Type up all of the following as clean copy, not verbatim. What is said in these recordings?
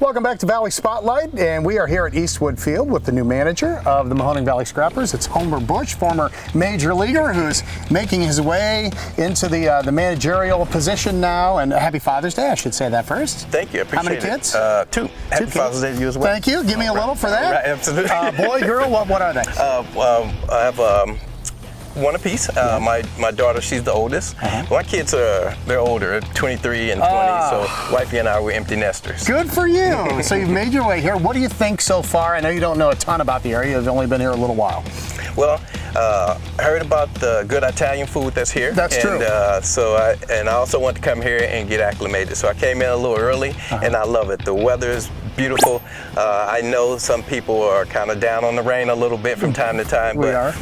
Welcome back to Valley Spotlight, and we are here at Eastwood Field with the new manager of the Mahoning Valley Scrappers. It's Homer Bush, former major leaguer, who's making his way into the managerial position now. And happy Father's Day, I should say that first. Thank you, I appreciate it. How many kids? Two. Happy Father's Day to you as well. Thank you. Give me a little for that. Right, absolutely. Boy, girl, what are they? I have one apiece. My daughter, she's the oldest. My kids they're older, 23 and 20. So wifey and I were empty nesters. Good for you. So you've made your way here. What do you think so far? I know you don't know a ton about the area. You've only been here a little while. Well, I heard about the good Italian food that's here. That's true. I also want to come here and get acclimated. So I came in a little early, and I love it. The weather is beautiful. I know some people are kind of down on the rain a little bit from time to time. We are.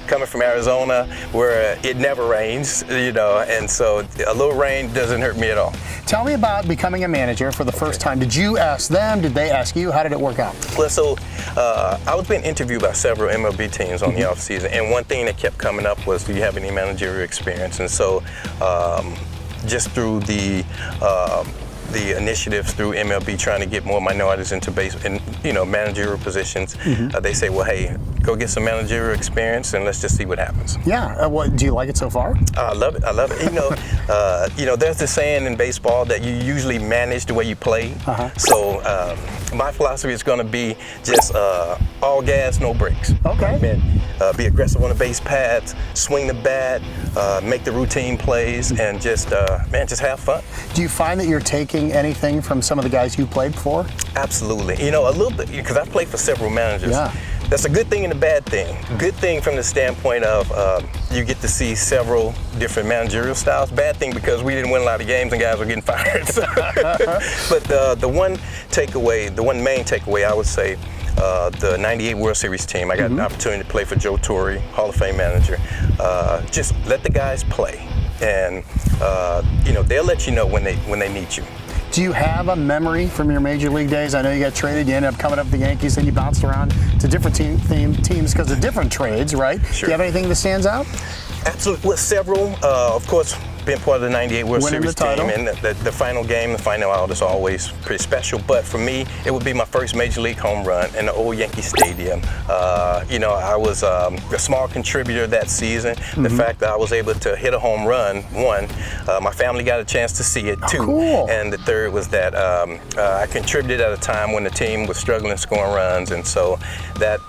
Coming from Arizona, where it never rains, and so a little rain doesn't hurt me at all. Tell me about becoming a manager for the first time. Did you ask them? Did they ask you? How did it work out? Well, so I was being interviewed by several MLB teams on the off season, and one thing that kept coming up was, do you have any managerial experience? And so just through the initiatives through MLB trying to get more minorities into managerial positions, they say, well, hey, go get some managerial experience and let's just see what happens. Yeah. Do you like it so far? I love it. I love it. There's this saying in baseball that you usually manage the way you play. So my philosophy is going to be just all gas, no brakes. Okay. Be aggressive on the base paths, swing the bat, make the routine plays, and just have fun. Do you find that you're taking anything from some of the guys you played for? Absolutely. A little bit, because I've played for several managers. Yeah. That's a good thing and a bad thing. Good thing from the standpoint of you get to see several different managerial styles. Bad thing because we didn't win a lot of games and guys were getting fired. But the one main takeaway, I would say, the '98 World Series team. I got an opportunity to play for Joe Torre, Hall of Fame manager. Just let the guys play, and they'll let you know when they need you. Do you have a memory from your major league days? I know you got traded. You ended up coming up with the Yankees, and you bounced around to different teams because of different trades, right? Sure. Do you have anything that stands out? Absolutely. Well, several. Of course, being part of the '98 World Series team, and the final game, the final out is always pretty special. But for me, it would be my first major league home run in the old Yankee Stadium. I was a small contributor that season. The fact that I was able to hit a home run, one, my family got a chance to see it, two, cool. And the third was that I contributed at a time when the team was struggling scoring runs, and so that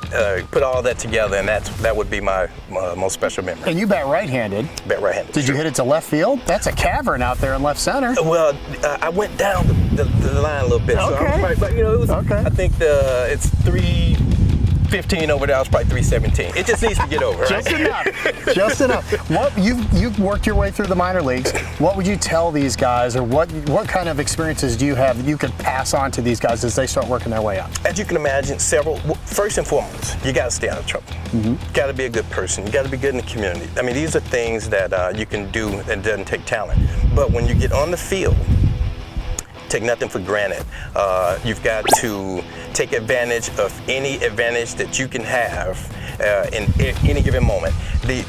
put all that together, and that would be my most special memory. And you bat right-handed. Bet right-handed. Did you hit it to left field? That's a cavern out there in left center. Well, I went down the line a little bit. Okay. So it was. Okay. I think it's 315 over there. I was probably 317. It just needs to get over. Right? Just enough. Just enough. What you've worked your way through the minor leagues. What would you tell these guys, or what kind of experiences do you have that you could pass on to these guys as they start working their way up? As you can imagine, first and foremost, you got to stay out of trouble. You got to be a good person. You got to be good in the community. I mean, these are things that you can do that doesn't take talent. But when you get on the field, take nothing for granted. You've got to take advantage of any advantage that you can have in any given moment. The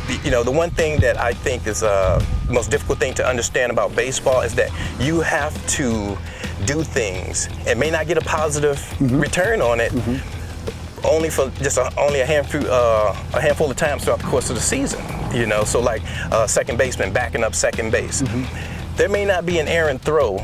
one thing that I think is the most difficult thing to understand about baseball is that you have to do things and may not get a positive return on it. Only for just only a handful of times throughout the course of the season. So like second baseman backing up second base. There may not be an errant throw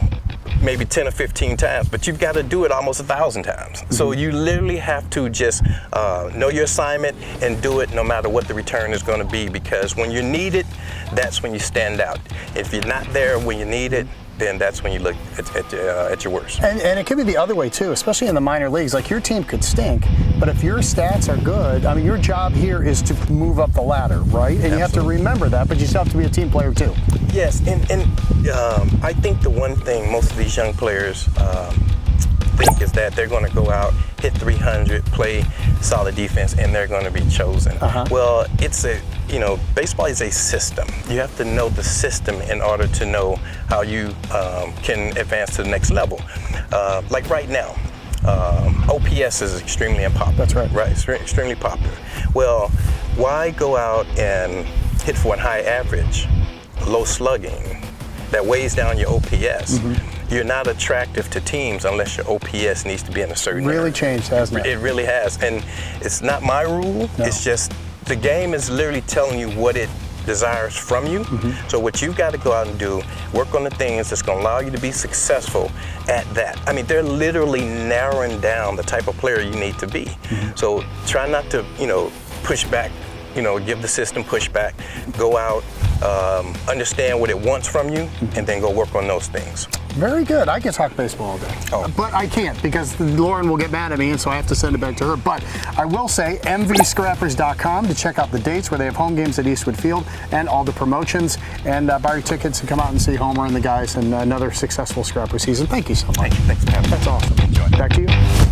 maybe 10 or 15 times, but you've got to do it almost 1,000 times. So you literally have to just know your assignment and do it no matter what the return is going to be, because when you need it, that's when you stand out. If you're not there when you need it, then that's when you look at your worst. And it could be the other way too, especially in the minor leagues. Like, your team could stink, but if your stats are good, I mean, your job here is to move up the ladder, right? And you have to remember that, but you still have to be a team player too. Yes, and I think the one thing most of these young players think is that they're going to go out, hit 300, play solid defense, and they're going to be chosen. Well, baseball is a system. You have to know the system in order to know how you can advance to the next level. Like right now, OPS is extremely unpopular. That's right. Right, it's extremely popular. Well, why go out and hit for a high average, low slugging, that weighs down your OPS? you're not attractive to teams unless your OPS needs to be in a certain area. Really changed, hasn't it? It really has. And it's not my rule. No. It's just the game is literally telling you what it desires from you. So what you've got to go out and do, work on the things that's going to allow you to be successful at that. I mean, they're literally narrowing down the type of player you need to be. So try not to, push back, give the system pushback. Go out, understand what it wants from you, and then go work on those things. Very good. I could talk baseball all day, but I can't because Lauren will get mad at me, and so I have to send it back to her. But I will say mvscrappers.com to check out the dates where they have home games at Eastwood Field and all the promotions, and buy your tickets and come out and see Homer and the guys and another successful Scrapper season. Thank you so much. Thank you. Thanks for having me. That's awesome. Enjoy. Back to you.